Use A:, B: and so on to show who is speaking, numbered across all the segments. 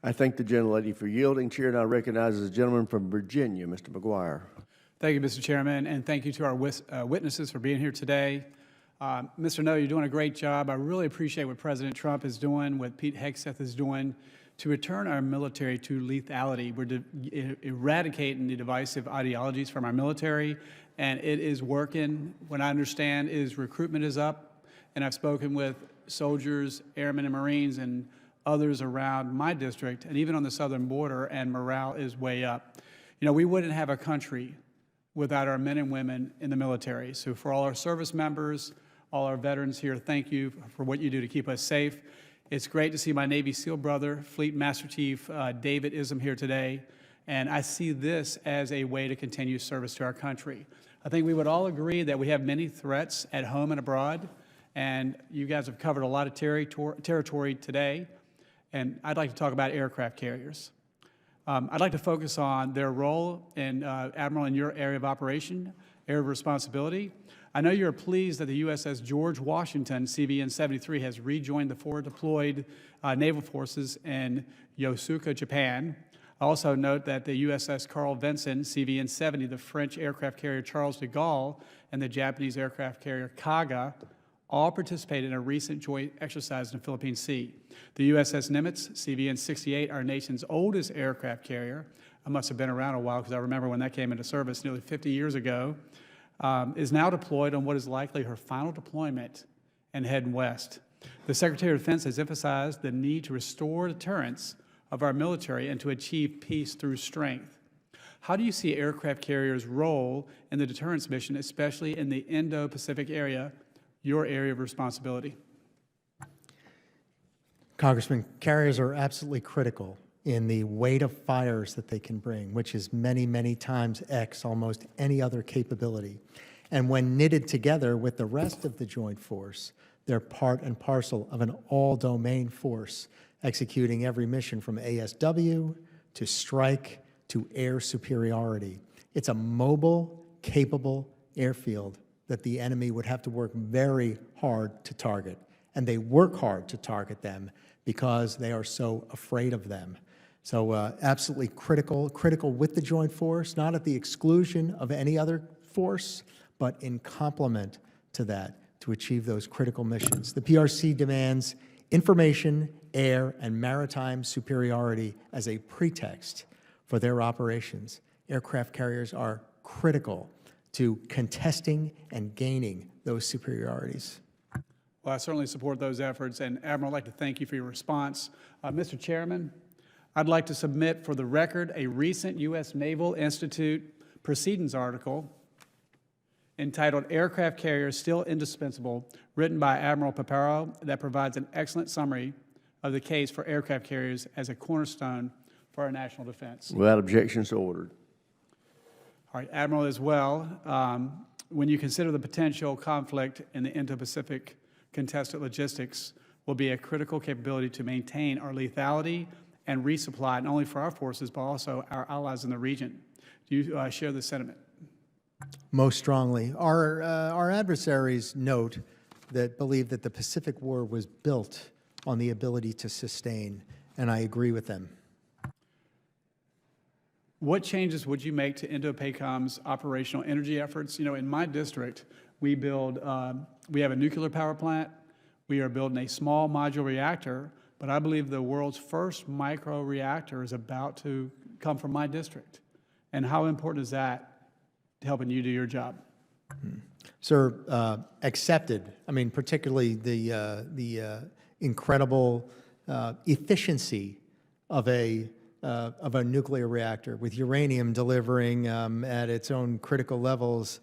A: I thank the gentlelady for yielding. Chair now recognizes the gentleman from Virginia, Mr. McGuire.
B: Thank you, Mr. Chairman, and thank you to our witnesses for being here today. Mr. No, you're doing a great job. I really appreciate what President Trump is doing, what Pete Hegseth is doing to return our military to lethality. We're eradicating the divisive ideologies from our military, and it is working. What I understand is recruitment is up, and I've spoken with soldiers, airmen, and Marines, and others around my district, and even on the southern border, and morale is way up. You know, we wouldn't have a country without our men and women in the military. So for all our service members, all our veterans here, thank you for what you do to keep us safe. It's great to see my Navy SEAL brother, Fleet Master Chief David Ism here today, and I see this as a way to continue service to our country. I think we would all agree that we have many threats at home and abroad, and you guys have covered a lot of territory today, and I'd like to talk about aircraft carriers. I'd like to focus on their role in, Admiral, in your area of operation, area of responsibility. I know you're pleased that the USS George Washington, CVN 73, has rejoined the forward deployed naval forces in Yokosuka, Japan. I also note that the USS Carl Vinson, CVN 70, the French aircraft carrier Charles de Gaulle, and the Japanese aircraft carrier Kaga all participated in a recent joint exercise in the Philippine Sea. The USS Nimitz, CVN 68, our nation's oldest aircraft carrier, I must have been around a while because I remember when that came into service nearly 50 years ago, is now deployed on what is likely her final deployment and heading west. The Secretary of Defense has emphasized the need to restore deterrence of our military and to achieve peace through strength. How do you see aircraft carriers' role in the deterrence mission, especially in the Indo-Pacific area, your area of responsibility?
C: Congressman, carriers are absolutely critical in the weight of fires that they can bring, which is many, many times X almost any other capability. And when knitted together with the rest of the joint force, they're part and parcel of an all-domain force executing every mission from ASW to strike to air superiority. It's a mobile, capable airfield that the enemy would have to work very hard to target. And they work hard to target them because they are so afraid of them. So absolutely critical with the joint force, not at the exclusion of any other force, but in complement to that to achieve those critical missions. The PRC demands information, air, and maritime superiority as a pretext for their operations. Aircraft carriers are critical to contesting and gaining those superiorities.
B: Well, I certainly support those efforts, and Admiral, I'd like to thank you for your response. Mr. Chairman, I'd like to submit for the record a recent U.S. Naval Institute Proceedings article entitled Aircraft Carriers Still Indispensable, written by Admiral Paparo, that provides an excellent summary of the case for aircraft carriers as a cornerstone for our national defense.
A: Without objection, so ordered.
B: All right, Admiral, as well, when you consider the potential conflict in the Indo-Pacific, contested logistics will be a critical capability to maintain our lethality and resupply, not only for our forces, but also our allies in the region. Do you share this sentiment?
C: Most strongly. Our adversaries note that believe that the Pacific War was built on the ability to sustain, and I agree with them.
B: What changes would you make to Indo-PACOM's operational energy efforts? You know, in my district, we have a nuclear power plant. We are building a small modular reactor, but I believe the world's first micro reactor is about to come from my district. And how important is that to helping you do your job?
C: Sir, accepted. I mean, particularly the incredible efficiency of a nuclear reactor, with uranium delivering at its own critical levels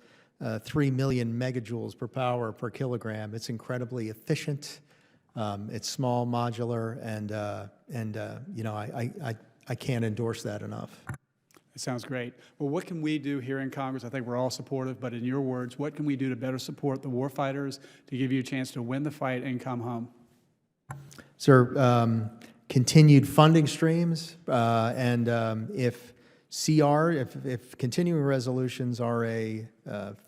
C: 3 million megajoules per power per kilogram. It's incredibly efficient. It's small, modular, and you know, I can't endorse that enough.
B: It sounds great. Well, what can we do here in Congress? I think we're all supportive, but in your words, what can we do to better support the warfighters to give you a chance to win the fight and come home?
C: Sir, continued funding streams, and if continuing resolutions are a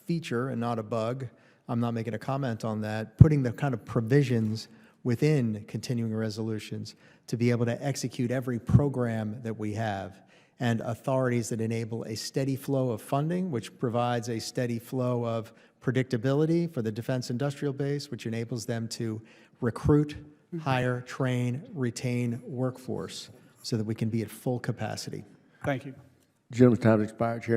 C: feature and not a bug, I'm not making a comment on that, putting the kind of provisions within continuing resolutions to be able to execute every program that we have, and authorities that enable a steady flow of funding, which provides a steady flow of predictability for the defense industrial base, which enables them to recruit, hire, train, retain workforce so that we can be at full capacity.
B: Thank you.
A: Gentleman's time has expired. Chair